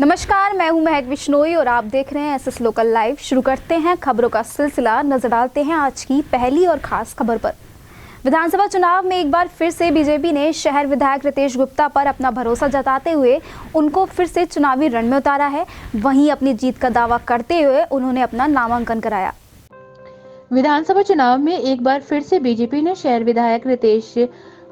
नमस्कार, मैं हूं महक बिश्नोई और आप देख रहे हैं एसएस लोकल लाइव। शुरू करते हैं खबरों का सिलसिला। नजर डालते हैं आज की पहली और खास खबर पर। विधानसभा चुनाव में एक बार फिर से बीजेपी ने शहर विधायक रितेश गुप्ता पर अपना भरोसा जताते हुए उनको फिर से चुनावी रण में उतारा है। वहीं अपनी जीत का दावा करते हुए उन्होंने अपना नामांकन कराया। विधानसभा चुनाव में एक बार फिर से बीजेपी ने शहर विधायक रितेश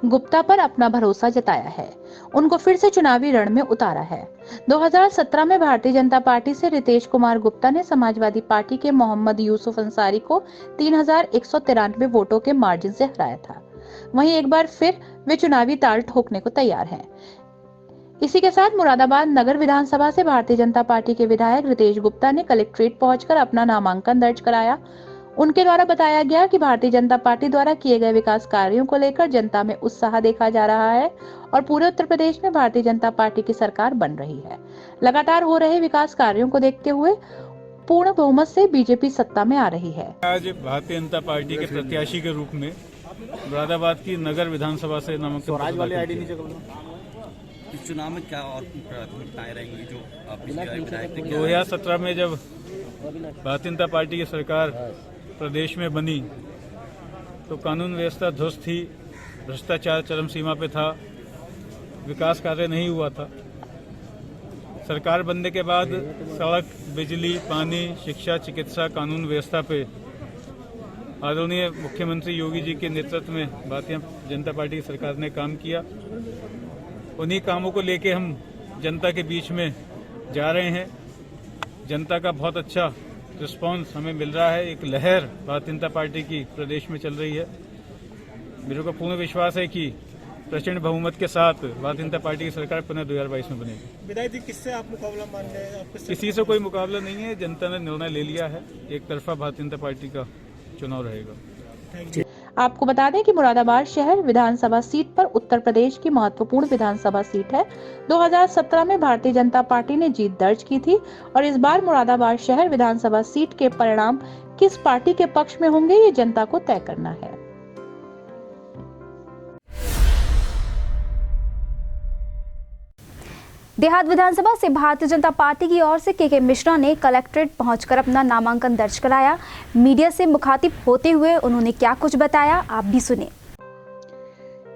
गुप्ता पर अपना भरोसा जताया है, उनको फिर से चुनावी रण में उतारा है। 2017 में भारतीय जनता पार्टी से रितेश कुमार गुप्ता ने समाजवादी पार्टी के मोहम्मद यूसुफ अंसारी को 3193 वोटों के मार्जिन से हराया था। वहीं एक बार फिर वे चुनावी ताल ठोकने को तैयार हैं। इसी के साथ मुरादाबाद नगर विधानसभा से भारतीय जनता पार्टी के विधायक रितेश गुप्ता ने कलेक्ट्रेट पहुंचकर अपना नामांकन दर्ज कराया। उनके द्वारा बताया गया कि भारतीय जनता पार्टी द्वारा किए गए विकास कार्यों को लेकर जनता में उत्साह देखा जा रहा है और पूरे उत्तर प्रदेश में भारतीय जनता पार्टी की सरकार बन रही है। लगातार हो रहे विकास कार्यों को देखते हुए पूर्ण बहुमत से बीजेपी सत्ता में आ रही है। आज भारतीय जनता पार्टी के प्रत्याशी के रूप में मुरादाबाद की नगर विधानसभा से नामांकन इस चुनाव में क्या और प्राथमिकताएं रहेंगी जो आप 2017 में जब भारतीय जनता पार्टी की सरकार प्रदेश में बनी तो कानून व्यवस्था ध्वस्त थी, भ्रष्टाचार चरम सीमा पे था, विकास कार्य नहीं हुआ था। सरकार बनने के बाद सड़क, बिजली, पानी, शिक्षा, चिकित्सा, कानून व्यवस्था पे आदरणीय मुख्यमंत्री योगी जी के नेतृत्व में भारतीय जनता पार्टी की सरकार ने काम किया। उन्हीं कामों को लेके हम जनता के बीच में जा रहे हैं। जनता का बहुत अच्छा रिस्पांस हमें मिल रहा है। एक लहर भारतीय जनता पार्टी की प्रदेश में चल रही है। मेरे को पूर्ण विश्वास है कि प्रचंड बहुमत के साथ भारतीय जनता पार्टी की सरकार पुनः 2022 में बनेगी। विधायक जी, किससे आप मुकाबला मान रहे हैं? किसी से कोई मुकाबला नहीं है। जनता ने निर्णय ले लिया है, एक तरफा भारतीय जनता पार्टी का चुनाव रहेगा। आपको बता दें कि मुरादाबाद शहर विधानसभा सीट पर उत्तर प्रदेश की महत्वपूर्ण विधानसभा सीट है। 2017 में भारतीय जनता पार्टी ने जीत दर्ज की थी और इस बार मुरादाबाद शहर विधानसभा सीट के परिणाम किस पार्टी के पक्ष में होंगे, ये जनता को तय करना है। देहात विधानसभा से भारतीय जनता पार्टी की ओर से के मिश्रा ने कलेक्ट्रेट पहुंचकर अपना नामांकन दर्ज कराया। मीडिया से मुखातिब होते हुए उन्होंने क्या कुछ बताया, आप भी सुने।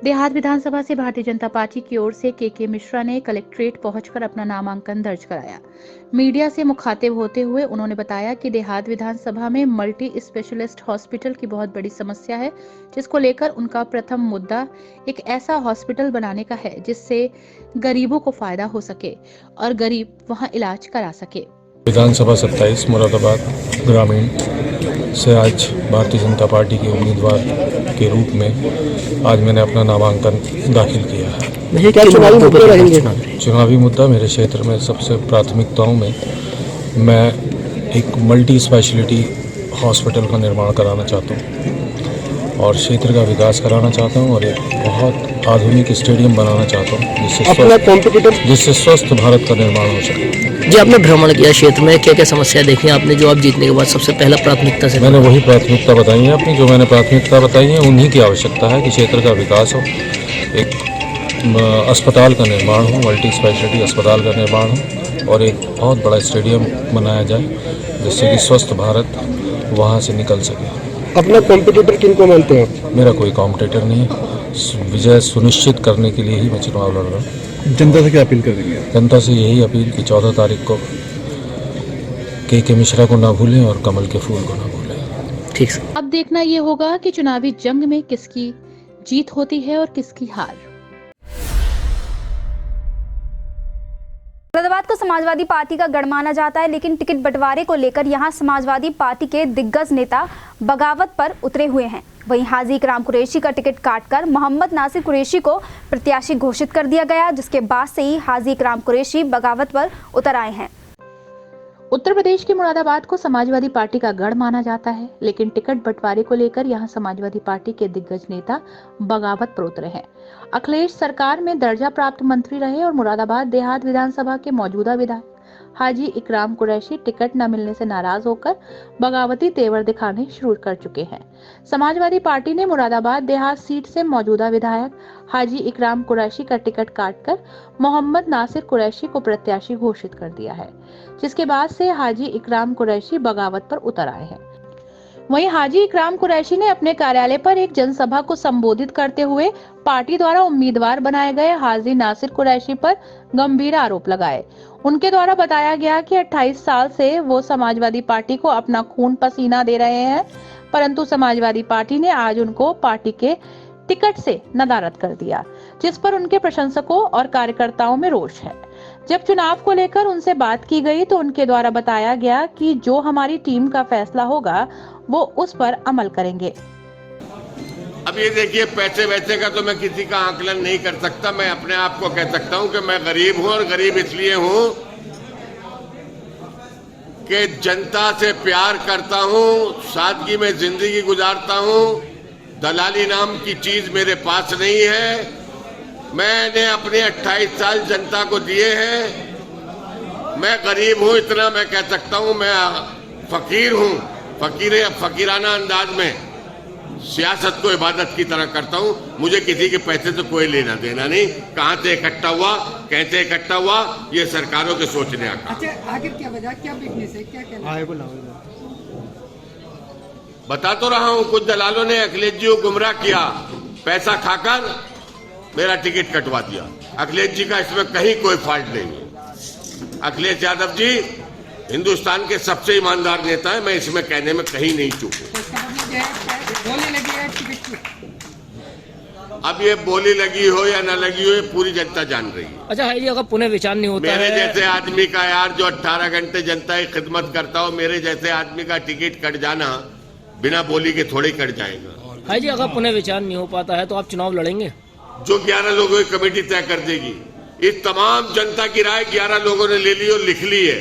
देहात विधानसभा से भारतीय जनता पार्टी की ओर से के मिश्रा ने कलेक्ट्रेट पहुंचकर अपना नामांकन दर्ज कराया। मीडिया से मुखातिब होते हुए उन्होंने बताया कि देहात विधानसभा में मल्टी स्पेशलिस्ट हॉस्पिटल की बहुत बड़ी समस्या है, जिसको लेकर उनका प्रथम मुद्दा एक ऐसा हॉस्पिटल बनाने का है जिससे गरीबों को फायदा हो सके और गरीब वहां इलाज करा सके। विधानसभा 27 मुरादाबाद ग्रामीण से आज भारतीय जनता पार्टी के उम्मीदवार के रूप में आज मैंने अपना नामांकन दाखिल किया है। क्या चुनावी मुद्दे रहेंगे? चुनावी मुद्दा मेरे क्षेत्र में सबसे प्राथमिकताओं में मैं एक मल्टी स्पेशलिटी हॉस्पिटल का निर्माण कराना चाहता हूँ और क्षेत्र का विकास कराना चाहता हूँ और एक बहुत आधुनिक स्टेडियम बनाना चाहता हूँ जिससे स्वस्थ भारत का निर्माण हो सके। जी, आपने भ्रमण किया क्षेत्र में, क्या क्या समस्या देखी आपने जो आप जीतने के बाद सबसे पहला प्राथमिकता से? मैंने वही प्राथमिकता बताई है अपनी, जो मैंने प्राथमिकता बताई है उन्हीं की आवश्यकता है कि क्षेत्र का विकास हो, एक अस्पताल का निर्माण हो, मल्टी स्पेशलिटी अस्पताल का निर्माण हो और एक बहुत बड़ा स्टेडियम बनाया जाए जिससे कि स्वस्थ भारत वहाँ से निकल सके। अपना कॉम्पिटिटर किनको मानते हैं? मेरा कोई कॉम्पिटिटर नहीं है। विजय सुनिश्चित करने के लिए ही मैं चुनाव लड़ रहा हूँ। जनता से क्या अपील करेंगे? जनता से यही अपील कि 14 तारीख को के मिश्रा को ना भूलें और कमल के फूल को ना भूलें। ठीक है। अब देखना ये होगा कि चुनावी जंग में किसकी जीत होती है और किसकी हार। मुरादाबाद को समाजवादी पार्टी का गढ़ माना जाता है, लेकिन टिकट बंटवारे को लेकर यहां समाजवादी पार्टी के दिग्गज नेता बगावत पर उतरे हुए हैं। वहीं हाजी इकराम कुरैशी का टिकट काटकर मोहम्मद नासिर कुरैशी को प्रत्याशी घोषित कर दिया गया, जिसके बाद से ही हाजी इकराम कुरैशी बगावत पर उतर आए हैं। उत्तर प्रदेश के मुरादाबाद को समाजवादी पार्टी का गढ़ माना जाता है, लेकिन टिकट बंटवारे को लेकर यहां समाजवादी पार्टी के दिग्गज नेता बगावत पर उतरे हैं। अखिलेश सरकार में दर्जा प्राप्त मंत्री रहे और मुरादाबाद देहात विधानसभा के मौजूदा विधायक हाजी इकराम कुरैशी टिकट न मिलने से नाराज होकर बगावती तेवर दिखाने शुरू कर चुके हैं। समाजवादी पार्टी ने मुरादाबाद देहात सीट से मौजूदा विधायक हाजी इकराम कुरैशी का टिकट काटकर मोहम्मद नासिर कुरैशी को प्रत्याशी घोषित कर दिया है, जिसके बाद से हाजी इकराम कुरैशी बगावत पर उतर आए हैं। वहीं हाजी इकराम कुरैशी ने अपने कार्यालय पर एक जनसभा को संबोधित करते हुए पार्टी द्वारा उम्मीदवार बनाए गए हाजी नासिर कुरैशी पर गंभीर आरोप लगाए। उनके द्वारा बताया गया कि 28 साल से वो समाजवादी पार्टी को अपना खून पसीना दे रहे हैं, परंतु समाजवादी पार्टी ने आज उनको पार्टी के टिकट से नदारद कर दिया, जिस पर उनके प्रशंसकों और कार्यकर्ताओं में रोष है। जब चुनाव को लेकर उनसे बात की गई तो उनके द्वारा बताया गया कि जो हमारी टीम का फैसला होगा वो उस पर अमल करेंगे। अब ये देखिए, पैसे वैसे का तो मैं किसी का आकलन नहीं कर सकता। मैं अपने आप को कह सकता हूं कि मैं गरीब हूं, और गरीब इसलिए हूं कि जनता से प्यार करता हूं, सादगी में जिंदगी गुजारता हूं। दलाली नाम की चीज मेरे पास नहीं है। मैंने अपने 28 साल जनता को दिए हैं। मैं गरीब हूं, इतना मैं कह सकता हूं। मैं फकीर हूं, फकीराना अंदाज में सियासत को इबादत की तरह करता हूं। मुझे किसी के पैसे से कोई लेना देना नहीं। कहां से इकट्ठा हुआ, कैसे इकट्ठा हुआ, ये सरकारों के सोचने का। अच्छा, आखिर क्या वजह, क्या बिजनेस है, क्या कहना? बता तो रहा हूं, कुछ दलालों ने अखिलेश जी को गुमराह किया, पैसा खाकर मेरा टिकट कटवा दिया। अखिलेश जी का इसमें कहीं कोई फॉल्ट नहीं है। अखिलेश यादव जी हिंदुस्तान के सबसे ईमानदार नेता है। मैं इसमें कहने में कहीं नहीं चूकूं। अब ये बोली लगी हो या न लगी हो, ये पूरी जनता जान रही है। अच्छा है, अगर पुनर्विचार नहीं होता मेरे है जैसे आदमी का यार, जो 18 घंटे जनता की खिदमत करता हो, मेरे जैसे आदमी का टिकट कट जाना बिना बोली के थोड़े कट जाएगा। हाई जी, अगर पुनर्विचार नहीं हो पाता है तो आप चुनाव लड़ेंगे? जो 11 लोगों की कमेटी तय कर देगी। इस तमाम जनता की राय 11 लोगों ने ले ली और लिख ली है।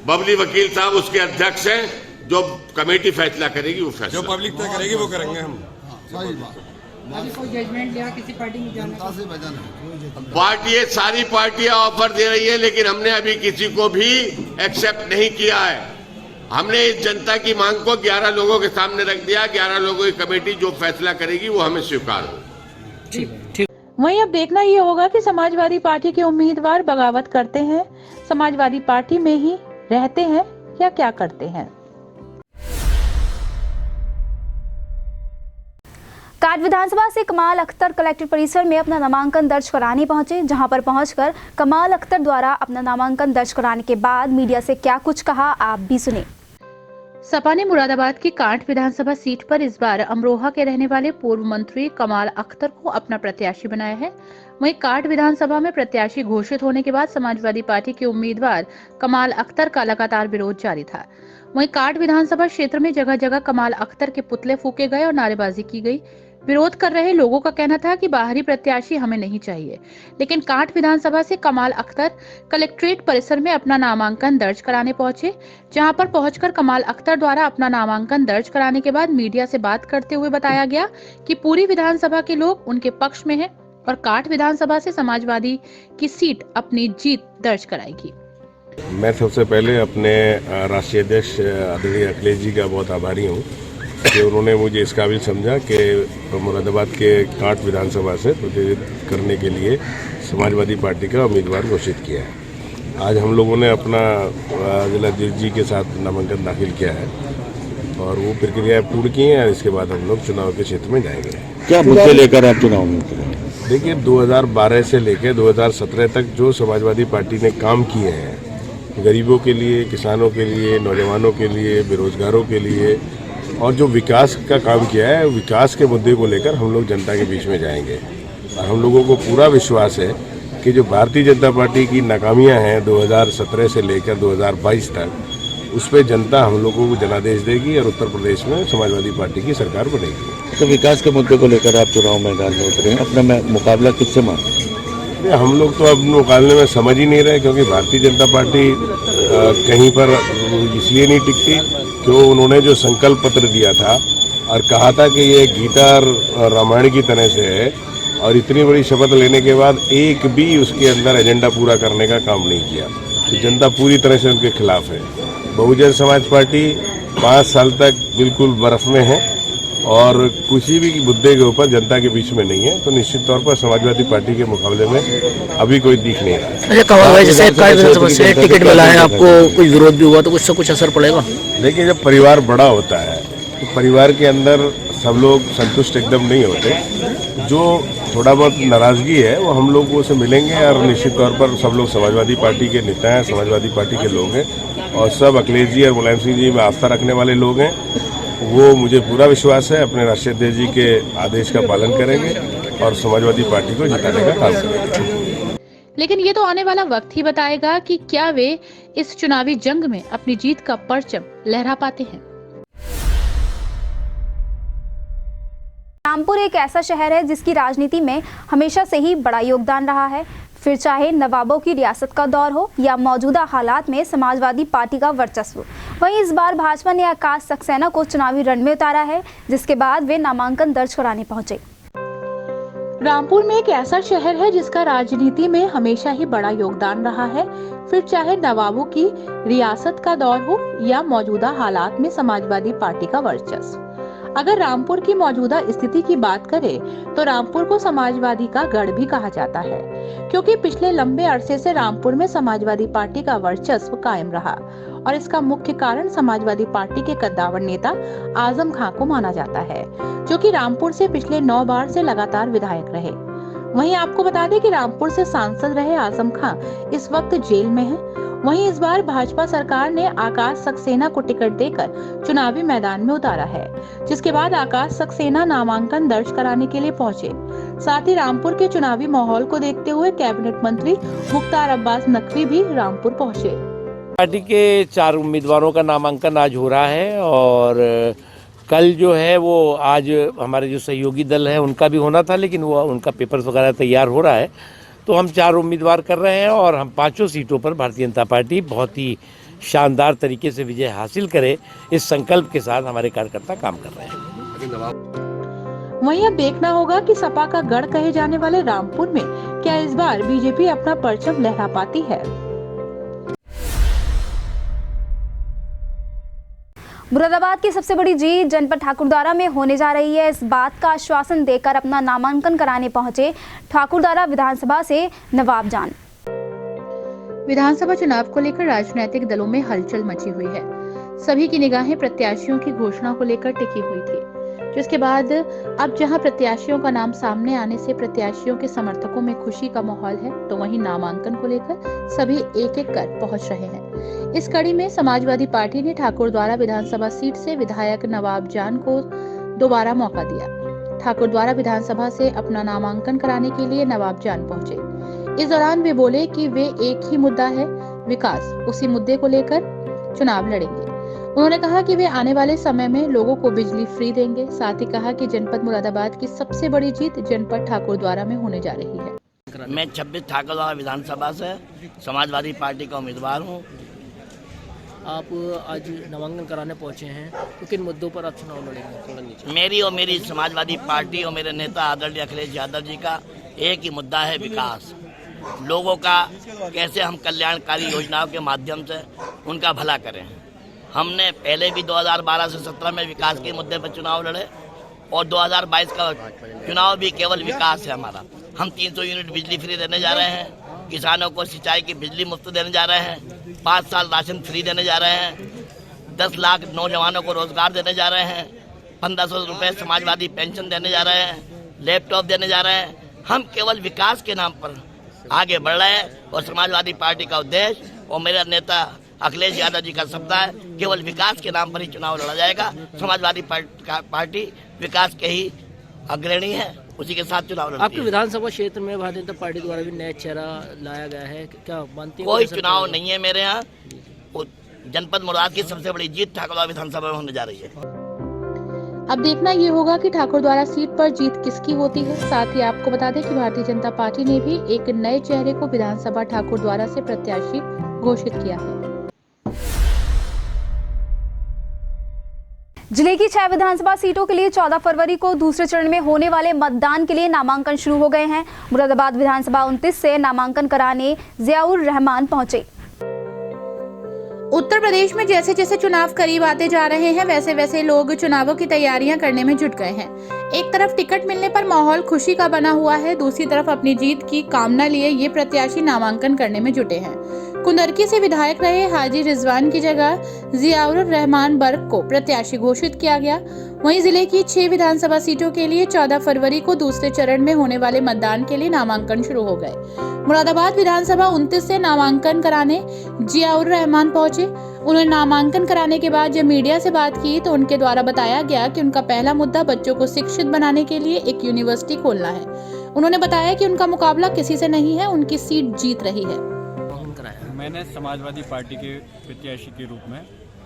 बबली वकील साहब उसके अध्यक्ष हैं। जो कमेटी फैसला करेगी वो फैसला, जो पब्लिक तय करेगी वो करेंगे हम। सही बात। अभी कोई जजमेंट लिया किसी पार्टी में जाने का? पार्टी, सारी पार्टियां ऑफर दे रही है, लेकिन हमने अभी किसी को भी एक्सेप्ट नहीं किया है। हमने इस जनता की मांग को 11 लोगों के सामने रख दिया। 11 लोगों की कमेटी जो फैसला करेगी वो हमें स्वीकार हो। ठीक। वहीं अब देखना ये होगा कि समाजवादी पार्टी के उम्मीदवार बगावत करते हैं, समाजवादी पार्टी में ही रहते हैं या क्या करते हैं। काट विधानसभा से कमाल अख्तर कलेक्टर परिसर में अपना नामांकन दर्ज कराने पहुंचे, जहां पर पहुंचकर कमाल अख्तर द्वारा अपना नामांकन दर्ज कराने के बाद मीडिया से क्या कुछ कहा, आप भी सुने। सपा ने मुरादाबाद की कांट विधानसभा सीट पर इस बार अमरोहा के रहने वाले पूर्व मंत्री कमाल अख्तर को अपना प्रत्याशी बनाया है। वहीं कांट विधानसभा में प्रत्याशी घोषित होने के बाद समाजवादी पार्टी के उम्मीदवार कमाल अख्तर का लगातार विरोध जारी था। वहीं कांट विधानसभा क्षेत्र में जगह जगह कमाल अख्तर के पुतले फूके गए और नारेबाजी की गई। विरोध कर रहे लोगों का कहना था कि बाहरी प्रत्याशी हमें नहीं चाहिए, लेकिन कांट विधानसभा से कमाल अख्तर कलेक्ट्रेट परिसर में अपना नामांकन दर्ज कराने पहुंचे, जहां पर पहुंचकर कमाल अख्तर द्वारा अपना नामांकन दर्ज कराने के बाद मीडिया से बात करते हुए बताया गया कि पूरी विधानसभा के लोग उनके पक्ष में हैं और कांट विधानसभा से समाजवादी की सीट अपनी जीत दर्ज कराएगी। मैं सबसे पहले अपने राष्ट्रीय अध्यक्ष आदरणीय अखिलेश जी का बहुत आभारी हूँ कि उन्होंने मुझे इस काबिल समझा कि मुरादाबाद के कांट विधानसभा से प्रतिनिधित्व करने के लिए समाजवादी पार्टी का उम्मीदवार घोषित किया है। आज हम लोगों ने अपना जिलाधीश जी के साथ नामांकन दाखिल किया है और वो प्रक्रिया पूर्ण की है। इसके बाद हम लोग चुनाव के क्षेत्र में जाएंगे। क्या मुद्दे लेकर आप चुनाव में उतरे? देखिए, 2012 से लेकर 2017 तक जो समाजवादी पार्टी ने काम किए हैं, गरीबों के लिए, किसानों के लिए, नौजवानों के लिए, बेरोजगारों के लिए, और जो विकास का काम किया है, विकास के मुद्दे को लेकर हम लोग जनता के बीच में जाएंगे। और हम लोगों को पूरा विश्वास है कि जो भारतीय जनता पार्टी की नाकामियां हैं 2017 से लेकर 2022 तक, उस पर जनता हम लोगों को जनादेश देगी और उत्तर प्रदेश में समाजवादी पार्टी की सरकार बनेगी। तो विकास के मुद्दे को लेकर आप चुनाव मैदान में उतरे हैं, अपना मुकाबला किससे मानते? हम लोग तो अब मुकाबले में समझ ही नहीं रहे, क्योंकि भारतीय जनता पार्टी कहीं पर इसलिए नहीं टिकती क्यों उन्होंने जो संकल्प पत्र दिया था और कहा था कि ये गीता और रामायण की तरह से है, और इतनी बड़ी शपथ लेने के बाद एक भी उसके अंदर एजेंडा पूरा करने का काम नहीं किया। तो जनता पूरी तरह से उनके खिलाफ है। बहुजन समाज पार्टी 5 साल तक बिल्कुल बर्फ में है और किसी भी मुद्दे के ऊपर जनता के बीच में नहीं है, तो निश्चित तौर पर समाजवादी पार्टी के मुकाबले में अभी कोई दिख नहीं रहा है। अच्छा कहा भाई, जैसे विधानसभा से टिकट मिला है आपको, कुछ विरोध भी हुआ तो कुछ से कुछ असर पड़ेगा? देखिए, जब परिवार बड़ा होता है तो परिवार के अंदर सब लोग संतुष्ट एकदम नहीं होते। जो थोड़ा बहुत नाराजगी है वो हम लोगों से मिलेंगे और निश्चित तौर पर सब लोग समाजवादी पार्टी के नेता हैं, समाजवादी पार्टी के लोग हैं और सब अखिलेश जी और मुलायम सिंह जी में आस्था रखने वाले लोग हैं। वो मुझे पूरा विश्वास है अपने राष्ट्रीय अध्यक्ष जी के आदेश का पालन करेंगे और समाजवादी पार्टी को जिताने का काम करेंगे। लेकिन ये तो आने वाला वक्त ही बताएगा कि क्या वे इस चुनावी जंग में अपनी जीत का परचम लहरा पाते हैं। रामपुर एक ऐसा शहर है जिसकी राजनीति में हमेशा से ही बड़ा योगदान रहा है। फिर चाहे नवाबों की रियासत का दौर हो या मौजूदा हालात में समाजवादी पार्टी का वर्चस्व। वहीं इस बार भाजपा ने आकाश सक्सेना को चुनावी रण में उतारा है, जिसके बाद वे नामांकन दर्ज कराने पहुंचे। रामपुर में एक ऐसा शहर है जिसका राजनीति में हमेशा ही बड़ा योगदान रहा है। फिर चाहे नवाबों की रियासत का दौर हो या मौजूदा हालात में समाजवादी पार्टी का वर्चस्व। अगर रामपुर की मौजूदा स्थिति की बात करें तो रामपुर को समाजवादी का गढ़ भी कहा जाता है, क्योंकि पिछले लंबे अरसे से रामपुर में समाजवादी पार्टी का वर्चस्व कायम रहा और इसका मुख्य कारण समाजवादी पार्टी के कद्दावर नेता आजम खां को माना जाता है, जो कि रामपुर से पिछले 9 बार से लगातार विधायक रहे। वहीं आपको बता दें कि रामपुर से सांसद रहे आजम खां इस वक्त जेल में हैं। वहीं इस बार भाजपा सरकार ने आकाश सक्सेना को टिकट देकर चुनावी मैदान में उतारा है, जिसके बाद आकाश सक्सेना नामांकन दर्ज कराने के लिए पहुंचे। साथ ही रामपुर के चुनावी माहौल को देखते हुए कैबिनेट मंत्री मुख्तार अब्बास नकवी भी रामपुर पहुंचे। पार्टी के 4 उम्मीदवारों का नामांकन आज हो रहा है और कल जो है वो आज हमारे जो सहयोगी दल है उनका भी होना था, लेकिन वो उनका पेपर्स वगैरह तैयार हो रहा है। तो हम 4 उम्मीदवार कर रहे हैं और हम 5 सीटों पर भारतीय जनता पार्टी बहुत ही शानदार तरीके से विजय हासिल करे, इस संकल्प के साथ हमारे कार्यकर्ता काम कर रहे हैं। वहीं अब देखना होगा कि सपा का गढ़ कहे जाने वाले रामपुर में क्या इस बार बीजेपी अपना परचम लहरा पाती है। मुरादाबाद की सबसे बड़ी जीत जनपद ठाकुरद्वारा में होने जा रही है। इस बात का आश्वासन देकर अपना नामांकन कराने पहुंचे ठाकुरद्वारा विधानसभा से नवाब जान। विधानसभा चुनाव को लेकर राजनीतिक दलों में हलचल मची हुई है। सभी की निगाहें प्रत्याशियों की घोषणा को लेकर टिकी हुई थी, जिसके बाद अब जहां प्रत्याशियों का नाम सामने आने से प्रत्याशियों के समर्थकों में खुशी का माहौल है, तो वहीं नामांकन को लेकर सभी एक एक कर पहुंच रहे हैं। इस कड़ी में समाजवादी पार्टी ने ठाकुरद्वारा विधानसभा सीट से विधायक नवाब जान को दोबारा मौका दिया। ठाकुरद्वारा विधानसभा से अपना नामांकन कराने के लिए नवाब जान पहुंचे। इस दौरान वे बोले कि वे एक ही मुद्दा है विकास, उसी मुद्दे को लेकर चुनाव लड़ेंगे। उन्होंने कहा कि वे आने वाले समय में लोगों को बिजली फ्री देंगे। साथ ही कहा कि जनपद मुरादाबाद की सबसे बड़ी जीत जनपद ठाकुरद्वारा में होने जा रही है। मैं 26 ठाकुरद्वारा विधानसभा से समाजवादी पार्टी का उम्मीदवार हूँ। आप आज नामांकन कराने पहुंचे हैं, तो किन मुद्दों पर आप चुनाव लड़ेंगे? मेरी और मेरी समाजवादी पार्टी और मेरे नेता आदरणीय अखिलेश यादव जी का एक ही मुद्दा है, विकास। लोगों का कैसे हम कल्याणकारी योजनाओं के माध्यम से उनका भला करें। हमने पहले भी 2012 से 17 में विकास के मुद्दे पर चुनाव लड़े और 2022 का चुनाव भी केवल विकास है हमारा। हम 300 यूनिट बिजली फ्री देने जा रहे हैं, किसानों को सिंचाई की बिजली मुफ्त देने जा रहे हैं, 5 साल राशन फ्री देने जा रहे हैं, 10 लाख नौजवानों को रोजगार देने जा रहे हैं, 1500 रुपये समाजवादी पेंशन देने जा रहे हैं, लैपटॉप देने जा रहे हैं। हम केवल विकास के नाम पर आगे बढ़ रहे हैं और समाजवादी पार्टी का उद्देश्य और मेरा नेता अखिलेश यादव जी का शब्द है, केवल विकास के नाम पर ही चुनाव लड़ा जाएगा। समाजवादी पार्टी विकास के ही अग्रणी है, उसी के साथ चुनाव लड़ती है। आपके विधानसभा क्षेत्र में भारतीय जनता पार्टी द्वारा भी नया चेहरा लाया गया है, क्या मानती हैं? कोई चुनाव नहीं है मेरे यहाँ। जनपद मुराद की सबसे बड़ी जीत ठाकुरद्वारा विधानसभा में होने जा रही है। अब देखना ये होगा कि ठाकुरद्वारा सीट पर जीत किसकी होती है। साथ ही आपको बता दें कि भारतीय जनता पार्टी ने भी एक नए चेहरे को विधानसभा ठाकुरद्वारा से प्रत्याशी घोषित किया है। जिले की 6 विधानसभा सीटों के लिए 14 फरवरी को दूसरे चरण में होने वाले मतदान के लिए नामांकन शुरू हो गए हैं। मुरादाबाद विधानसभा 29 से नामांकन कराने जियाउर रहमान पहुंचे। उत्तर प्रदेश में जैसे जैसे चुनाव करीब आते जा रहे हैं वैसे वैसे लोग चुनावों की तैयारियां करने में जुट गए हैं। एक तरफ टिकट मिलने पर माहौल खुशी का बना हुआ है, दूसरी तरफ अपनी जीत की कामना लिए ये प्रत्याशी नामांकन करने में जुटे हैं। कुंदरकी से विधायक रहे हाजी रिजवान की जगह जियाउर रहमान बर्क को प्रत्याशी घोषित किया गया। वहीं जिले की 6 विधानसभा सीटों के लिए 14 फरवरी को दूसरे चरण में होने वाले मतदान के लिए नामांकन शुरू हो गए। मुरादाबाद विधानसभा 29 से नामांकन कराने जियाउर रहमान पहुंचे। उन्होंने नामांकन कराने के बाद जब मीडिया से बात की तो उनके द्वारा बताया गया कि उनका पहला मुद्दा बच्चों को शिक्षित बनाने के लिए एक यूनिवर्सिटी खोलना है। उन्होंने बताया कि उनका मुकाबला किसी से नहीं है, उनकी सीट जीत रही है। मैंने समाजवादी पार्टी के प्रत्याशी के रूप में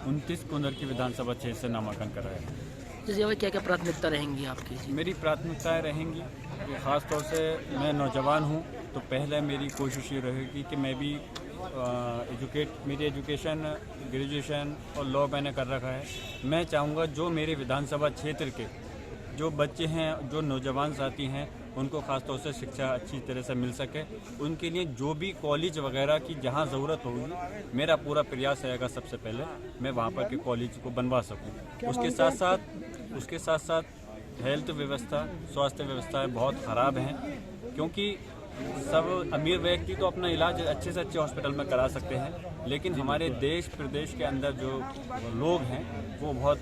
29 कुंदरकी विधानसभा क्षेत्र से नामांकन कराया। क्या क्या प्राथमिकता रहेंगी आपकी? मेरी प्राथमिकताएं रहेंगी कि ख़ास तौर से मैं नौजवान हूं, तो पहले मेरी कोशिश ये रहेगी कि मैं भी मेरी एजुकेशन ग्रेजुएशन और लॉ मैंने कर रखा है। मैं चाहूँगा जो मेरे विधानसभा क्षेत्र के जो बच्चे हैं, जो नौजवान साथी हैं, उनको ख़ास तौर से शिक्षा अच्छी तरह से मिल सके। उनके लिए जो भी कॉलेज वगैरह की जहाँ ज़रूरत होगी, मेरा पूरा प्रयास रहेगा सबसे पहले मैं वहाँ पर के कॉलेज को बनवा सकूँ। उसके साथ साथ हेल्थ व्यवस्था, स्वास्थ्य व्यवस्थाएं बहुत ख़राब हैं, क्योंकि सब अमीर व्यक्ति तो अपना इलाज अच्छे से अच्छे हॉस्पिटल में करा सकते हैं, लेकिन हमारे देश प्रदेश के अंदर जो लोग हैं वो बहुत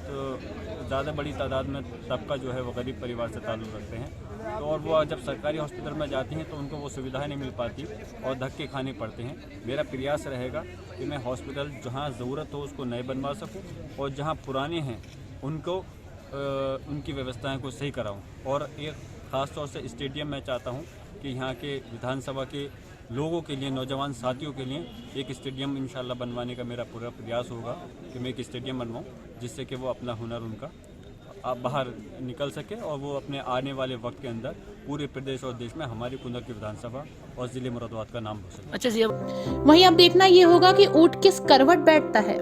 ज़्यादा बड़ी तादाद में तबका जो है वो गरीब परिवार से ताल्लुक़ रखते हैं, तो और वो जब सरकारी हॉस्पिटल में जाती हैं तो उनको वो सुविधाएं नहीं मिल पाती और धक्के खाने पड़ते हैं। मेरा प्रयास रहेगा कि मैं हॉस्पिटल जहां ज़रूरत हो उसको नए बनवा सकूं और जहां पुराने हैं उनको उनकी व्यवस्थाएं को सही कराऊं। और एक ख़ास तौर से स्टेडियम मैं चाहता हूं कि यहाँ के विधानसभा के लोगों के लिए, नौजवान साथियों के लिए एक स्टेडियम इंशाल्लाह बनवाने का मेरा पूरा प्रयास होगा कि मैं एक स्टेडियम बनवाऊँ, जिससे कि वो अपना हुनर उनका आप बाहर निकल सके और वो अपने आने वाले वक्त के अंदर पूरे प्रदेश और देश में हमारी कुंदरकी विधानसभा और जिले मुरादाबाद का नाम हो सके। अच्छा जी, वहीं अब देखना ये होगा कि ऊंट किस करवट बैठता है।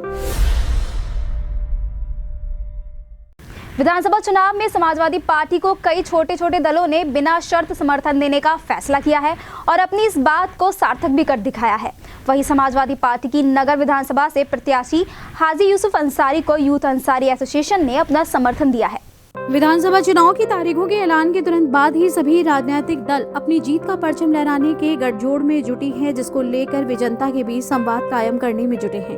विधानसभा चुनाव में समाजवादी पार्टी को कई छोटे छोटे दलों ने बिना शर्त समर्थन देने का फैसला किया है और अपनी इस बात को सार्थक भी कर दिखाया है। वहीं समाजवादी पार्टी की नगर विधानसभा से प्रत्याशी हाजी यूसुफ अंसारी को यूथ अंसारी एसोसिएशन ने अपना समर्थन दिया है। विधानसभा चुनाव की तारीखों के ऐलान के तुरंत बाद ही सभी राजनीतिक दल अपनी जीत का परचम लहराने के गठजोड़ में जुटी हैं, जिसको लेकर वे जनता के बीच संवाद कायम करने में जुटे हैं।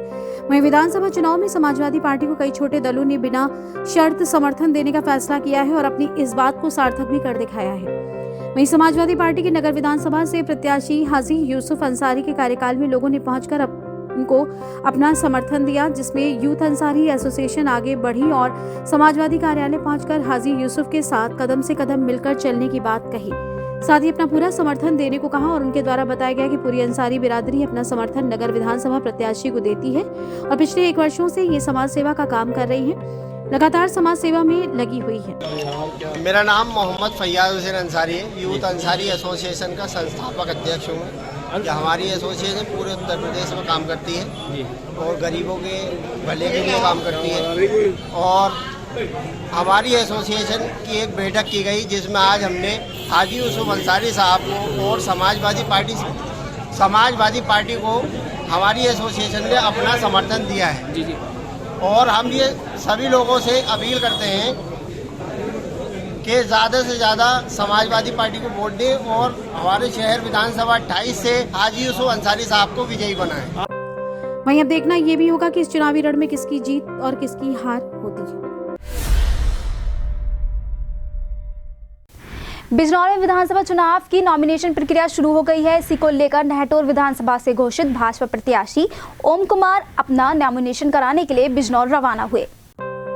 वहीं विधानसभा चुनाव में समाजवादी पार्टी को कई छोटे दलों ने बिना शर्त समर्थन देने का फैसला किया है और अपनी इस बात को सार्थक भी कर दिखाया है। वहीं समाजवादी पार्टी की नगर विधानसभा से प्रत्याशी हाजी यूसुफ अंसारी के कार्यकाल में लोगों ने पहुंचकर उनको अपना समर्थन दिया, जिसमें यूथ अंसारी एसोसिएशन आगे बढ़ी और समाजवादी कार्यालय पहुंचकर हाजी यूसुफ के साथ कदम से कदम मिलकर चलने की बात कही। साथ ही अपना पूरा समर्थन देने को कहा और उनके द्वारा बताया गया कि पूरी अंसारी बिरादरी अपना समर्थन नगर विधानसभा प्रत्याशी को देती है और पिछले 1 वर्षों से ये समाज सेवा का काम कर रही है, लगातार समाज सेवा में लगी हुई है। मेरा नाम मोहम्मद फैयाज हुसैन अंसारी है। यूथ अंसारी एसोसिएशन का संस्थापक अध्यक्ष हूँ। हमारी एसोसिएशन पूरे उत्तर प्रदेश में काम करती है और गरीबों के भले के लिए काम करती है। और हमारी एसोसिएशन की एक बैठक की गई, जिसमें आज हमने हाजी यूसुफ अंसारी साहब को और समाजवादी पार्टी को हमारी एसोसिएशन ने अपना समर्थन दिया है। और हम ये सभी लोगों से अपील करते हैं कि ज़्यादा से ज़्यादा समाजवादी पार्टी को वोट दें और हमारे शहर विधानसभा 28 से हाजी यूसुफ अंसारी साहब को विजयी बनाएं। वहीं अब देखना ये भी होगा कि इस चुनावी रण में किसकी जीत और किसकी हार होती है। बिजनौर में विधानसभा चुनाव की नॉमिनेशन प्रक्रिया शुरू हो गई है। इसी को लेकर नहटौर विधानसभा से घोषित भाजपा प्रत्याशी ओम कुमार अपना नॉमिनेशन कराने के लिए बिजनौर रवाना हुए।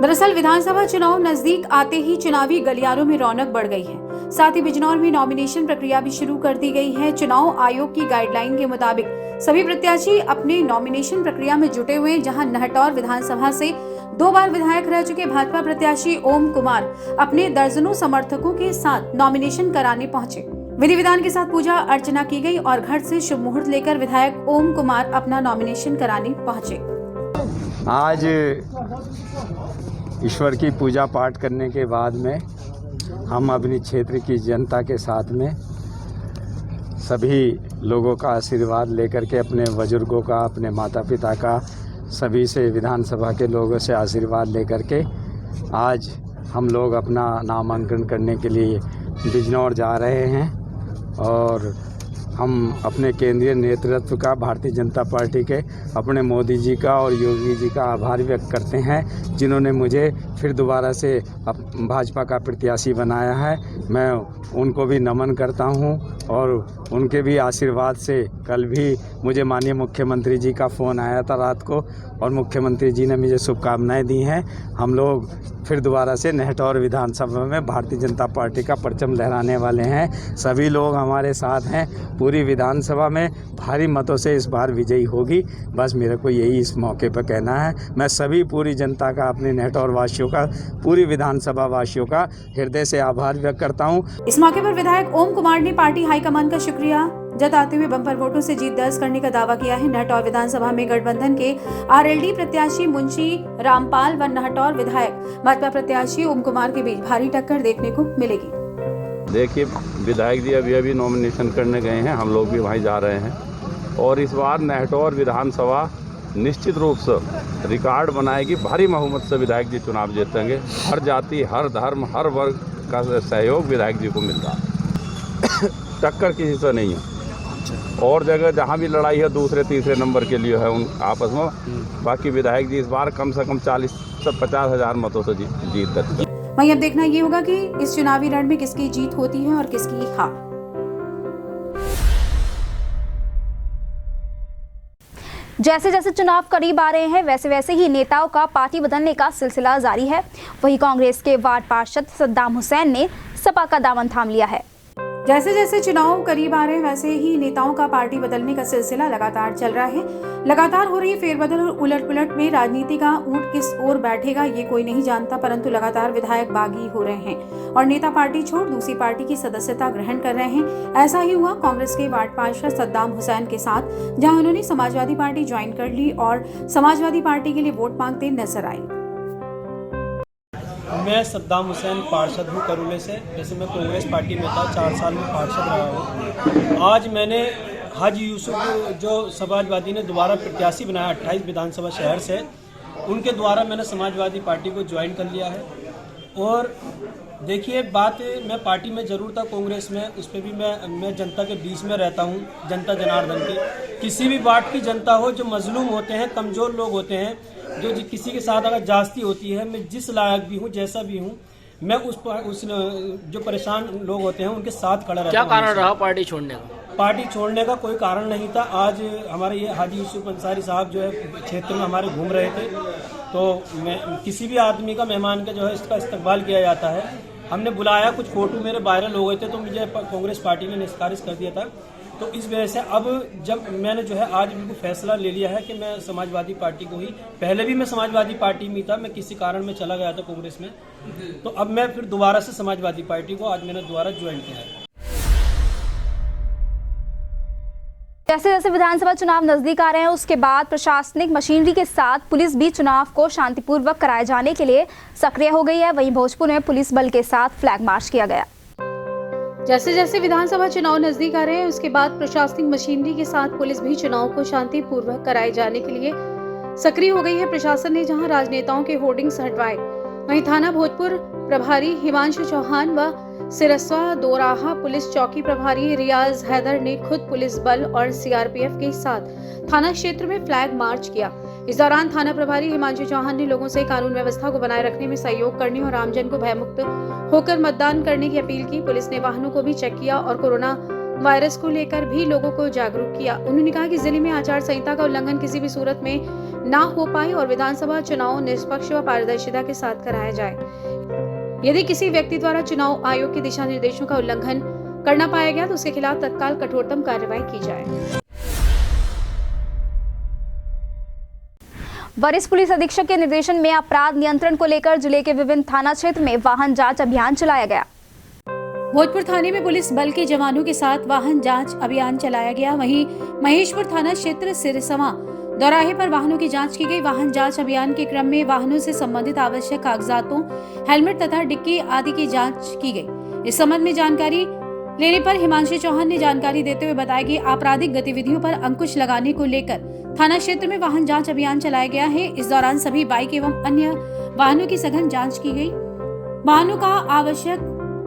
दरअसल विधानसभा चुनाव नजदीक आते ही चुनावी गलियारों में रौनक बढ़ गई है। साथ ही बिजनौर में नॉमिनेशन प्रक्रिया भी शुरू कर दी गई है। चुनाव आयोग की गाइडलाइन के मुताबिक सभी प्रत्याशी अपने नॉमिनेशन प्रक्रिया में जुटे हुए, जहां नहटौर विधानसभा से 2 बार विधायक रह चुके भाजपा प्रत्याशी ओम कुमार अपने दर्जनों समर्थकों के साथ नॉमिनेशन कराने पहुंचे। विधि विधान के साथ पूजा अर्चना की गई और घर से शुभ मुहूर्त लेकर विधायक ओम कुमार अपना नॉमिनेशन कराने पहुंचे। आज ईश्वर की पूजा पाठ करने के बाद में हम अपनी क्षेत्र की जनता के साथ में सभी लोगों का आशीर्वाद लेकर के, अपने बुजुर्गों का, अपने माता पिता का, सभी से, विधानसभा के लोगों से आशीर्वाद लेकर के आज हम लोग अपना नामांकन करने के लिए बिजनौर जा रहे हैं और हम अपने केंद्रीय नेतृत्व का, भारतीय जनता पार्टी के, अपने मोदी जी का और योगी जी का आभार व्यक्त करते हैं जिन्होंने मुझे फिर दोबारा से भाजपा का प्रत्याशी बनाया है। मैं उनको भी नमन करता हूं और उनके भी आशीर्वाद से कल भी मुझे माननीय मुख्यमंत्री जी का फ़ोन आया था रात को और मुख्यमंत्री जी ने मुझे शुभकामनाएं दी हैं। हम लोग फिर दोबारा से नेहटौर विधानसभा में भारतीय जनता पार्टी का परचम लहराने वाले हैं। सभी लोग हमारे साथ हैं। पूरी विधानसभा में भारी मतों से इस बार विजयी होगी। बस मेरे को यही इस मौके पर कहना है। मैं सभी पूरी जनता का, अपने नेहटौर वासियों का, पूरी विधानसभा वासियों का हृदय से आभार व्यक्त करता हूँ। इस मौके पर विधायक ओम कुमार ने पार्टी हाईकमान का शुक्रिया जताते हुए बम्पर वोटों से जीत दर्ज करने का दावा किया है। नेहटौर विधानसभा में गठबंधन के आरएलडी प्रत्याशी मुंशी रामपाल व नेहटौर विधायक भाजपा प्रत्याशी ओम कुमार के बीच भारी टक्कर देखने को मिलेगी। देखिए, विधायक जी अभी नॉमिनेशन करने गए हैं, हम लोग भी वहीं जा रहे हैं और इस बार नेहटौर विधानसभा निश्चित रूप से रिकॉर्ड बनाएगी। भारी बहुमत से विधायक जी चुनाव जीतेंगे। हर जाति, हर धर्म, हर वर्ग का सहयोग विधायक जी को मिल रहा है। टक्कर किसी से नहीं है और जगह जहाँ भी लड़ाई है दूसरे तीसरे नंबर के लिए है उन आपस में। बाकी विधायक जी इस बार कम से कम 40 से 50 हज़ार मतों से जीत दर्ज। वहीं अब देखना ये होगा कि इस चुनावी रण में किसकी जीत होती है और किसकी हार। जैसे जैसे चुनाव करीब आ रहे हैं वैसे वैसे ही नेताओं का पार्टी बदलने का सिलसिला जारी है। वहीं कांग्रेस के वार्ड पार्षद सद्दाम हुसैन ने सपा का दामन थाम लिया है। जैसे जैसे चुनाव करीब आ रहे हैं वैसे ही नेताओं का पार्टी बदलने का सिलसिला लगातार चल रहा है। लगातार हो रही फेरबदल और उलट पुलट में राजनीति का ऊंट किस ओर बैठेगा ये कोई नहीं जानता, परंतु लगातार विधायक बागी हो रहे हैं और नेता पार्टी छोड़ दूसरी पार्टी की सदस्यता ग्रहण कर रहे हैं। ऐसा ही हुआ कांग्रेस के वार्ड पार्षद सद्दाम हुसैन के साथ, जहां उन्होंने समाजवादी पार्टी ज्वाइन कर ली और समाजवादी पार्टी के लिए वोट मांगते नजर आए। मैं सद्दाम हुसैन पार्षद हूँ करूले से। जैसे मैं कांग्रेस पार्टी में था, 4 साल में पार्षद रहा हूँ। आज मैंने हाजी यूसुफ जो समाजवादी ने दोबारा प्रत्याशी बनाया 28 विधानसभा शहर से, उनके द्वारा मैंने समाजवादी पार्टी को ज्वाइन कर लिया है। और देखिए, बात मैं पार्टी में ज़रूर था कांग्रेस में, उस पर भी मैं जनता के बीच में रहता हूँ, जनता जनार्दन की। किसी भी वार्ड की जनता हो, जो मजलूम होते हैं, कमज़ोर लोग होते हैं, जो किसी के साथ अगर जास्ती होती है, मैं जिस लायक भी हूँ, जैसा भी हूँ, मैं उस जो परेशान लोग होते हैं उनके साथ खड़ा रहता हूँ। क्या कारण रहा पार्टी छोड़ने का? पार्टी छोड़ने का कोई कारण नहीं था। आज हमारे ये हाजी यूसुफ अंसारी साहब जो है क्षेत्र में हमारे घूम रहे थे, तो मैं किसी भी आदमी का, मेहमान का जो है इसका इस्तकबाल किया जाता है। हमने बुलाया, कुछ फोटो मेरे वायरल हो गए थे तो मुझे कांग्रेस पार्टी ने निष्कासित कर दिया था। तो इस वजह से अब जब मैंने जो है आज बिल्कुल फैसला ले लिया है कि मैं समाजवादी पार्टी को ही, पहले भी मैं समाजवादी पार्टी में था, मैं किसी कारण में चला गया था कांग्रेस में, तो अब मैं फिर दोबारा से समाजवादी पार्टी को आज मैंने दोबारा ज्वाइन किया है। जैसे जैसे विधानसभा चुनाव नजदीक आ रहे हैं उसके बाद प्रशासनिक मशीनरी के साथ पुलिस भी चुनाव को शांतिपूर्वक कराए जाने के लिए सक्रिय हो गई है। वहीं भोजपुर में पुलिस बल के साथ फ्लैग मार्च किया गया। जैसे जैसे विधानसभा चुनाव नजदीक आ रहे हैं उसके बाद प्रशासनिक मशीनरी के साथ पुलिस भी चुनाव को शांतिपूर्वक कराए जाने के लिए सक्रिय हो गई है। प्रशासन ने जहां राजनेताओं के होर्डिंग्स हटवाए, वहीं थाना भोजपुर प्रभारी हिमांशु चौहान व सिरस्वा दोराहा पुलिस चौकी प्रभारी रियाज हैदर ने खुद पुलिस बल और सीआरपीएफ के साथ थाना क्षेत्र में फ्लैग मार्च किया। इस दौरान थाना प्रभारी हिमांशु चौहान ने लोगों से कानून व्यवस्था को बनाए रखने में सहयोग करने और आमजन को भयमुक्त होकर मतदान करने की अपील की। पुलिस ने वाहनों को भी चेक किया और कोरोना वायरस को लेकर भी लोगों को जागरूक किया। उन्होंने कहा कि जिले में आचार संहिता का उल्लंघन किसी भी सूरत में ना हो पाए और विधानसभा चुनाव निष्पक्ष व पारदर्शिता के साथ कराया जाए। यदि किसी व्यक्ति द्वारा चुनाव आयोग के दिशा निर्देशों का उल्लंघन करना पाया गया तो उसके खिलाफ तत्काल कठोरतम कार्रवाई की जाए। वरिष्ठ पुलिस अधीक्षक के निर्देशन में अपराध नियंत्रण को लेकर जिले के विभिन्न थाना क्षेत्र में वाहन जांच अभियान चलाया गया। भोजपुर थाने में पुलिस बल के जवानों के साथ वाहन जांच अभियान चलाया गया। वहीं महेशपुर थाना क्षेत्र सिरसवा दौराहे पर वाहनों की जांच की गई। वाहन जांच अभियान के क्रम में वाहनों से संबंधित आवश्यक कागजातों, हेलमेट तथा डिक्की आदि की जांच की गई। इस संबंध में जानकारी लेने पर हिमांशु चौहान ने जानकारी देते हुए बताया कि आपराधिक गतिविधियों पर अंकुश लगाने को लेकर थाना क्षेत्र में वाहन जांच अभियान चलाया गया है। इस दौरान सभी बाइक एवं अन्य वाहनों की सघन जांच की गई। वाहनों का आवश्यक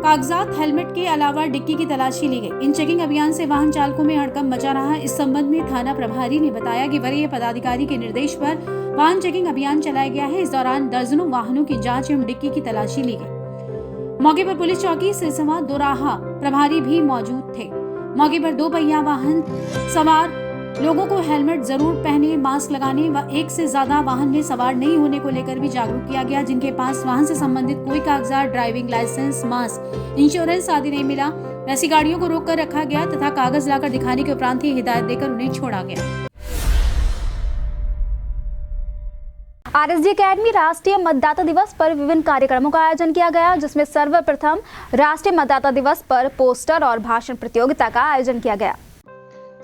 कागजात, हेलमेट के अलावा डिक्की की तलाशी ली गई। इन चेकिंग अभियान से वाहन चालकों में हड़कंप मचा रहा। इस संबंध में थाना प्रभारी ने बताया कि वरीय पदाधिकारी के निर्देश पर वाहन चेकिंग अभियान चलाया गया है। इस दौरान दर्जनों वाहनों की जांच एवं डिक्की की तलाशी ली गई। मौके पर पुलिस चौकी सिरसवा दोराहा प्रभारी भी मौजूद थे। मौके पर 2 पहिया वाहन सवार लोगों को हेलमेट जरूर पहने, मास्क लगाने व एक से ज्यादा वाहन में सवार नहीं होने को लेकर भी जागरूक किया गया। जिनके पास वाहन से संबंधित कोई कागजात, ड्राइविंग लाइसेंस, मास्क, इंश्योरेंस आदि नहीं मिला, वैसी गाड़ियों को रोक कर रखा गया तथा कागज लाकर दिखाने के उपरांत ही हिदायत देकर उन्हें छोड़ा गया। आरएसडी एकेडमी राष्ट्रीय मतदाता दिवस पर विभिन्न कार्यक्रमों का आयोजन किया गया, जिसमें सर्वप्रथम राष्ट्रीय मतदाता दिवस पर पोस्टर और भाषण प्रतियोगिता का आयोजन किया गया।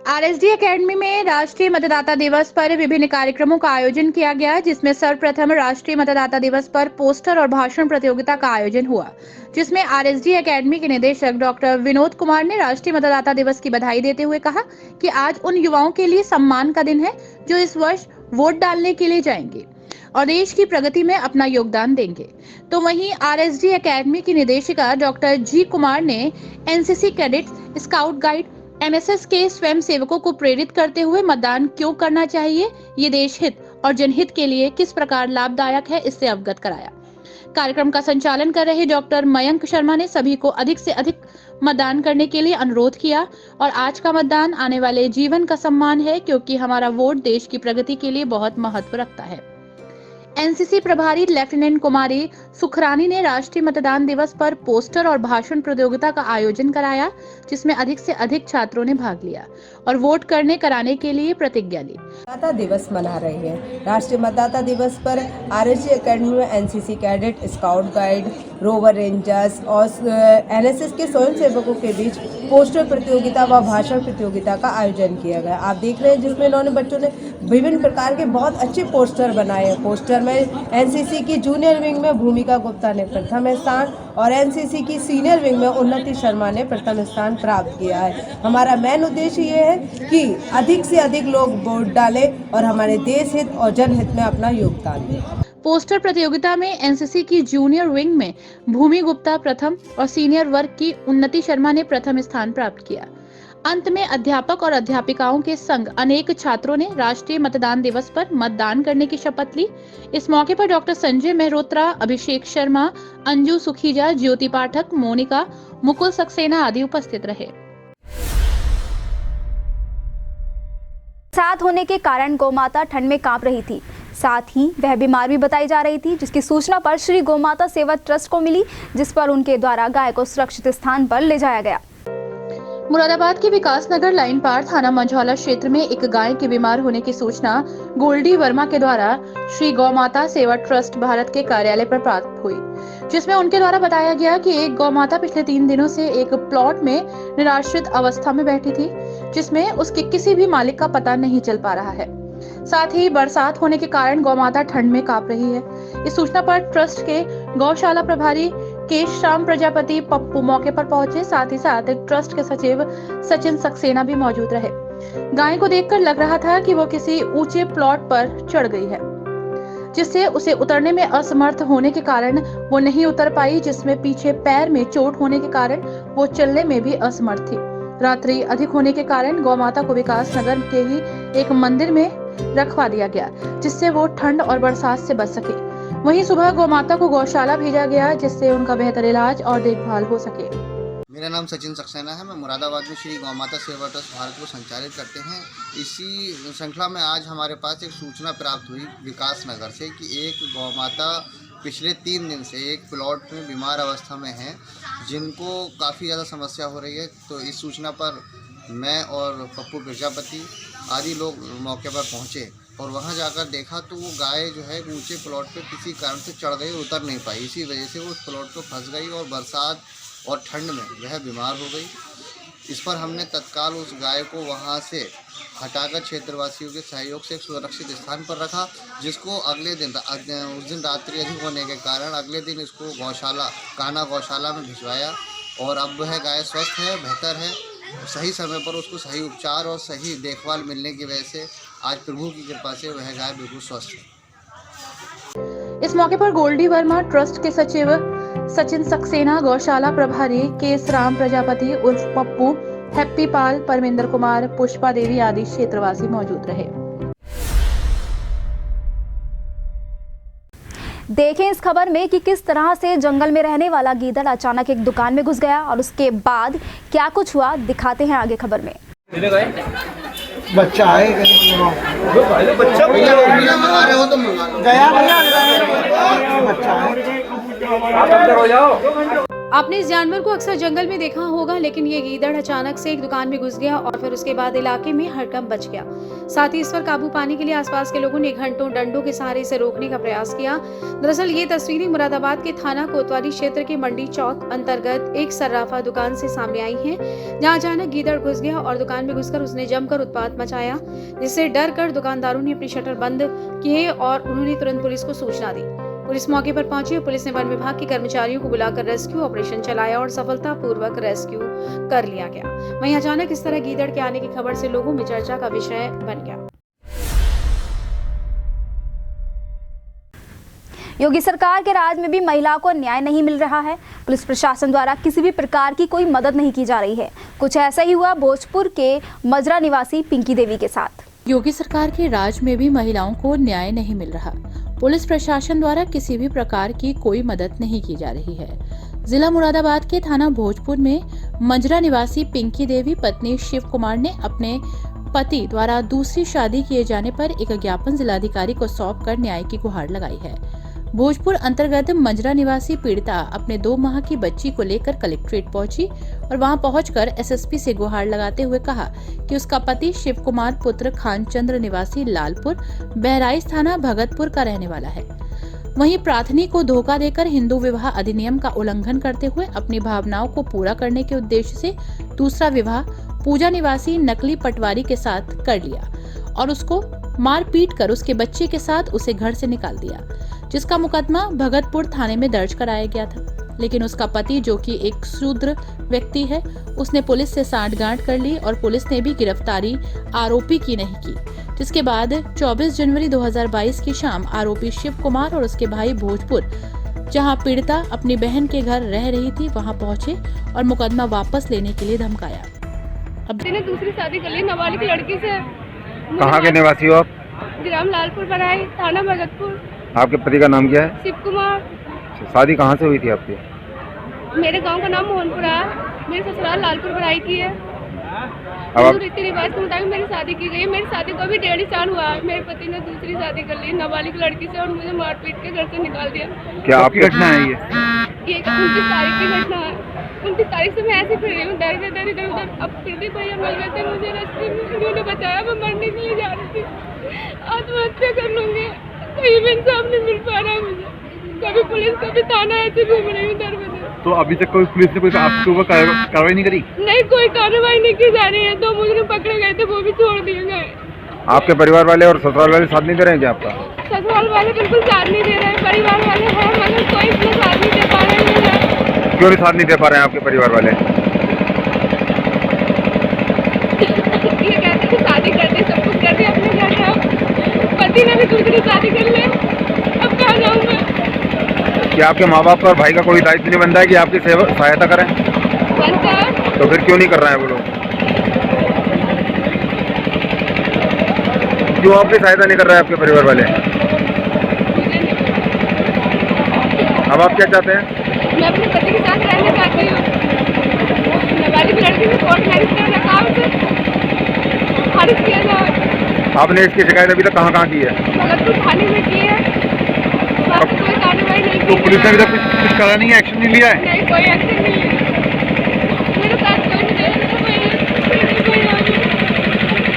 आरएसडी एकेडमी में राष्ट्रीय मतदाता दिवस पर विभिन्न कार्यक्रमों का आयोजन किया गया, जिसमें सर्वप्रथम राष्ट्रीय मतदाता दिवस पर पोस्टर और भाषण प्रतियोगिता का आयोजन हुआ, जिसमें आरएसडी एकेडमी के निदेशक डॉक्टर विनोद कुमार ने राष्ट्रीय मतदाता दिवस की बधाई देते हुए कहा कि आज उन युवाओं के लिए सम्मान का दिन है जो इस वर्ष वोट डालने के लिए जाएंगे और देश की प्रगति में अपना योगदान देंगे। तो वहीं आरएसडी एकेडमी की निदेशिका डॉक्टर जी कुमार ने NCC cadets, scout guide, MSS के स्वयं सेवकों को प्रेरित करते हुए मतदान क्यों करना चाहिए, ये देश हित और जनहित के लिए किस प्रकार लाभदायक है, इससे अवगत कराया। कार्यक्रम का संचालन कर रहे डॉक्टर मयंक शर्मा ने सभी को अधिक से अधिक मतदान करने के लिए अनुरोध किया और आज का मतदान आने वाले जीवन का सम्मान है, क्योंकि हमारा वोट देश की प्रगति के लिए बहुत महत्व रखता है। एनसीसी प्रभारी लेफ्टिनेंट कुमारी सुखरानी ने राष्ट्रीय मतदान दिवस पर पोस्टर और भाषण प्रतियोगिता का आयोजन कराया, जिसमें अधिक से अधिक छात्रों ने भाग लिया और वोट कराने के लिए प्रतिज्ञा ली। मतदाता दिवस मना रहे हैं। राष्ट्रीय मतदाता दिवस पर आरएसडी एकेडमी में NCC cadet, scout guide, rover rangers और एनएसएस के स्वयं सेवकों के बीच पोस्टर प्रतियोगिता व भाषण प्रतियोगिता का आयोजन किया गया। आप देख रहे हैं जिसमें इन्होंने बच्चों ने विभिन्न प्रकार के बहुत अच्छे पोस्टर बनाए हैं। पोस्टर में एनसीसी की जूनियर विंग में भूमिका गुप्ता ने प्रथम स्थान और एनसीसी की सीनियर विंग में उन्नति शर्मा ने प्रथम स्थान प्राप्त किया है। हमारा मेन उद्देश्य ये है कि अधिक से अधिक लोग वोट डालें और हमारे देश हित और जनहित में अपना योगदान दें। पोस्टर प्रतियोगिता में एनसीसी की जूनियर विंग में भूमि गुप्ता प्रथम और सीनियर वर्ग की उन्नति शर्मा ने प्रथम स्थान प्राप्त किया। अंत में अध्यापक और अध्यापिकाओं के संग अनेक छात्रों ने राष्ट्रीय मतदान दिवस पर मतदान करने की शपथ ली। इस मौके पर डॉक्टर संजय मेहरोत्रा, अभिषेक शर्मा, अंजू सुखीजा, ज्योति पाठक, मोनिका, मुकुल सक्सेना आदि उपस्थित रहे। साथ होने के कारण गौमाता ठंड में कांप रही थी, साथ ही वह बीमार भी बताई जा रही थी, जिसकी सूचना पर श्री गौमाता सेवा ट्रस्ट को मिली, जिस पर उनके द्वारा गाय को सुरक्षित स्थान पर ले जाया गया। मुरादाबाद के विकास नगर लाइन पार थाना मंझौला क्षेत्र में एक गाय के बीमार होने की सूचना गोल्डी वर्मा के द्वारा श्री गौमाता सेवा ट्रस्ट भारत के कार्यालय पर प्राप्त हुई, जिसमें उनके द्वारा बताया गया कि एक गौमाता पिछले 3 दिनों से एक प्लॉट में निराश्रित अवस्था में बैठी थी, जिसमें उसके किसी भी मालिक का पता नहीं चल पा रहा है। साथ ही बरसात होने के कारण गौमाता ठंड में कांप रही है। इस सूचना पर ट्रस्ट के गौशाला प्रभारी केश श्याम प्रजापति पप्पू मौके पर पहुंचे, साथ ही साथ ट्रस्ट के सचिव सचिन सक्सेना भी मौजूद रहे। गाय को देखकर लग रहा था कि वो किसी ऊंचे प्लॉट पर चढ़ गई है, जिससे उसे उतरने में असमर्थ होने के कारण वो नहीं उतर पाई, जिसमें पीछे पैर में चोट होने के कारण वो चलने में भी असमर्थ थी। रात्रि अधिक होने के कारण गौमाता को विकास नगर के ही एक मंदिर में रखवा दिया गया, जिससे वो ठंड और बरसात से बच सके। वहीं सुबह गौमाता को गौशाला भेजा गया, जिससे उनका बेहतर इलाज और देखभाल हो सके। मेरा नाम सचिन सक्सेना है। मैं मुरादाबाद में श्री गौमाता सेवा ट्रस्ट भारत को संचालित करते हैं। इसी श्रृंखला में आज हमारे पास एक सूचना प्राप्त हुई विकास नगर से कि एक गौमाता पिछले 3 दिन से एक प्लॉट में बीमार अवस्था में है, जिनको काफ़ी ज़्यादा समस्या हो रही है। तो इस सूचना पर मैं और पप्पू प्रजापति आदि लोग मौके पर पहुंचे और वहां जाकर देखा तो वो गाय जो है ऊंचे प्लॉट पे किसी कारण से चढ़ गई, उतर नहीं पाई। इसी वजह से वो उस प्लॉट पर फंस गई और बरसात और ठंड में वह बीमार हो गई। इस पर हमने तत्काल उस गाय को वहां से हटाकर क्षेत्रवासियों के सहयोग से एक सुरक्षित स्थान पर रखा, जिसको अगले दिन उस दिन रात्रि अधिक होने के कारण अगले दिन इसको गौशाला कान्हा गौशाला में भिजवाया और अब वह गाय स्वस्थ है, बेहतर है। सही समय पर उसको सही उपचार और सही देखभाल मिलने की वजह से आज प्रभु की कृपा से वह गाय बिल्कुल स्वस्थ है। इस मौके पर गोल्डी वर्मा ट्रस्ट के सचिव सचिन सक्सेना, गौशाला प्रभारी केस राम प्रजापति उर्फ पप्पू, हैप्पी पाल, परमिंदर कुमार, पुष्पा देवी आदि क्षेत्रवासी मौजूद रहे। देखें इस खबर में कि किस तरह से जंगल में रहने वाला गीदड़ अचानक एक दुकान में घुस गया और उसके बाद क्या कुछ हुआ, दिखाते हैं आगे खबर में। बच्चा है बच्चा मंगा रहे हो तो गया बच्चा है। आपने इस जानवर को अक्सर जंगल में देखा होगा, लेकिन ये गीदड़ अचानक से एक दुकान में घुस गया और फिर उसके बाद इलाके में हड़कंप मच गया। साथ ही इस पर काबू पाने के लिए आसपास के लोगों ने घंटों डंडों के सहारे इसे रोकने का प्रयास किया। दरअसल ये तस्वीरें मुरादाबाद के थाना कोतवाली क्षेत्र के मंडी चौक अंतर्गत एक सर्राफा दुकान से सामने आई हैं, जहां अचानक गीदड़ घुस गया और दुकान में घुसकर उसने जमकर उत्पात मचाया, जिससे डर कर दुकानदारों ने अपने शटर बंद किए और उन्होंने तुरंत पुलिस को सूचना दी। पुलिस मौके पर पहुंची और पुलिस ने वन विभाग के कर्मचारियों को बुलाकर रेस्क्यू ऑपरेशन चलाया और सफलतापूर्वक रेस्क्यू कर लिया गया। वहीं अचानक इस तरह गीदड़ के आने की खबर से लोगों में चर्चा का विषय बन गया। योगी सरकार के राज में भी महिला को न्याय नहीं मिल रहा है। पुलिस प्रशासन द्वारा किसी भी प्रकार की कोई मदद नहीं की जा रही है। कुछ ऐसा ही हुआ भोजपुर के मजरा निवासी पिंकी देवी के साथ। योगी सरकार के राज में भी महिलाओं को न्याय नहीं मिल रहा। पुलिस प्रशासन द्वारा किसी भी प्रकार की कोई मदद नहीं की जा रही है। जिला मुरादाबाद के थाना भोजपुर में मजरा निवासी पिंकी देवी पत्नी शिव कुमार ने अपने पति द्वारा दूसरी शादी किए जाने पर एक ज्ञापन जिलाधिकारी को सौंपकर न्याय की गुहार लगाई है। भोजपुर अंतर्गत मजरा निवासी पीड़िता अपने 2 माह की बच्ची को लेकर कलेक्ट्रेट पहुंची और वहां पहुंचकर एसएसपी से गुहार लगाते हुए कहा कि उसका पति शिव कुमार पुत्र खानचंद्र निवासी लालपुर बहराइच थाना भगतपुर का रहने वाला है। वहीं प्रार्थनी को धोखा देकर हिंदू विवाह अधिनियम का उल्लंघन करते हुए अपनी भावनाओं को पूरा करने के उद्देश्य से दूसरा विवाह पूजा निवासी नकली पटवारी के साथ कर लिया और उसको मार पीट कर उसके बच्चे के साथ उसे घर से निकाल दिया, जिसका मुकदमा भगतपुर थाने में दर्ज कराया गया था। लेकिन उसका पति, जो कि एक शूद्र व्यक्ति है, उसने पुलिस से सांठगांठ कर ली और पुलिस ने भी गिरफ्तारी आरोपी की नहीं की। जिसके बाद 24 जनवरी 2022 की शाम आरोपी शिव कुमार और उसके भाई भोजपुर, जहां पीड़िता अपनी बहन के घर रह रही थी, वहां पहुंचे और मुकदमा वापस लेने के लिए धमकाया। अब ने दूसरी शादी कर ली नाबालिग लड़की से। कहाँ के निवासी हो आप? ग्राम लालपुर बराई, थाना भगतपुर। आपके पति का नाम क्या है? शिव कुमार। शादी कहाँ से हुई थी आपकी? मेरे गांव का नाम मोहनपुरा है, मेरे ससुराल लालपुर बराई की है। रीति रिवाज के मुताबिक मेरी शादी की गई। मेरी शादी को अभी 1.5 साल हुआ है। मेरे पति ने दूसरी शादी कर ली नाबालिग लड़की से और मुझे मार पीट के घर से निकाल दिया। क्या आपकी घटना है ये? 29 तारीख की घटना है। 29 तारीख से मैं ऐसे फिर रही हूँ, डर इधर उधर। अब फिर भी भैया मिल गए थे मुझे रास्ते में, उन्होंने बताया मैं मरने के लिए जा रही थी, आत्महत्या कर लूंगी। कहीं भी इंसाफ नहीं मिल पा रहा मुझे। कभी पुलिस कभी थाना ऐसे घूम रही हूँ दर बदर। तो अभी तक कोई पुलिस ने कोई आपके ऊपर कार्रवाई नहीं करी? नहीं, कोई कार्रवाई नहीं की जा रही है। 2 मुजरिम पकड़े गए थे, वो भी छोड़ दिए गए। आपके परिवार वाले और ससुराल वाले साथ नहीं दे रहे हैं क्या आपका? ससुराल वाले बिल्कुल साथ नहीं दे रहे हैं, परिवार वाले हैं मगर कोई इसमें साथ नहीं दे पा रहे हैं। क्यों नहीं साथ नहीं दे पा रहे हैं आपके परिवार वाले? ये कहते हैं शादी कर दी, सब कुछ कर दी, अपने घर जाओ। पति ने भी दूसरी शादी कर ली, अब कहाँ जाऊँ मैं? क्या आपके माँ बाप और भाई का कोई दायित्व नहीं बनता है कि आपकी सहायता करें? बनता है। तो फिर क्यों नहीं कर रहे हैं वो लोग? क्यों आपकी सहायता नहीं कर रहे हैं आपके परिवार वाले? अब आप क्या चाहते हैं? मैं अपने पति के साथ रहना चाहती हूँ। नाबालिग लड़की में कोर्ट मैरिज कर रखा है, उसे खारिज किया जाए। आपने इसकी शिकायत अभी तक कहाँ की है? भगतपुर थाने में की है, कोई कार्रवाई नहीं। तो पुलिस ने अभी तक कुछ करा नहीं है, एक्शन नहीं लिया है? नहीं, कोई एक्शन नहीं लिया। मेरे साथ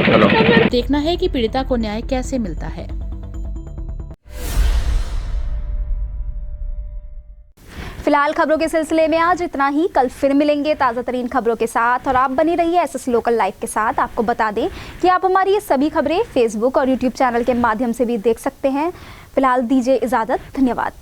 चलो देखना है कि पीड़िता को न्याय कैसे मिलता है। फिलहाल खबरों के सिलसिले में आज इतना ही। कल फिर मिलेंगे ताज़ा तरीन खबरों के साथ और आप बनी रहिए एसएस लोकल लाइव के साथ। आपको बता दें कि आप हमारी ये सभी खबरें फेसबुक और यूट्यूब चैनल के माध्यम से भी देख सकते हैं। फिलहाल दीजिए इजाज़त, धन्यवाद।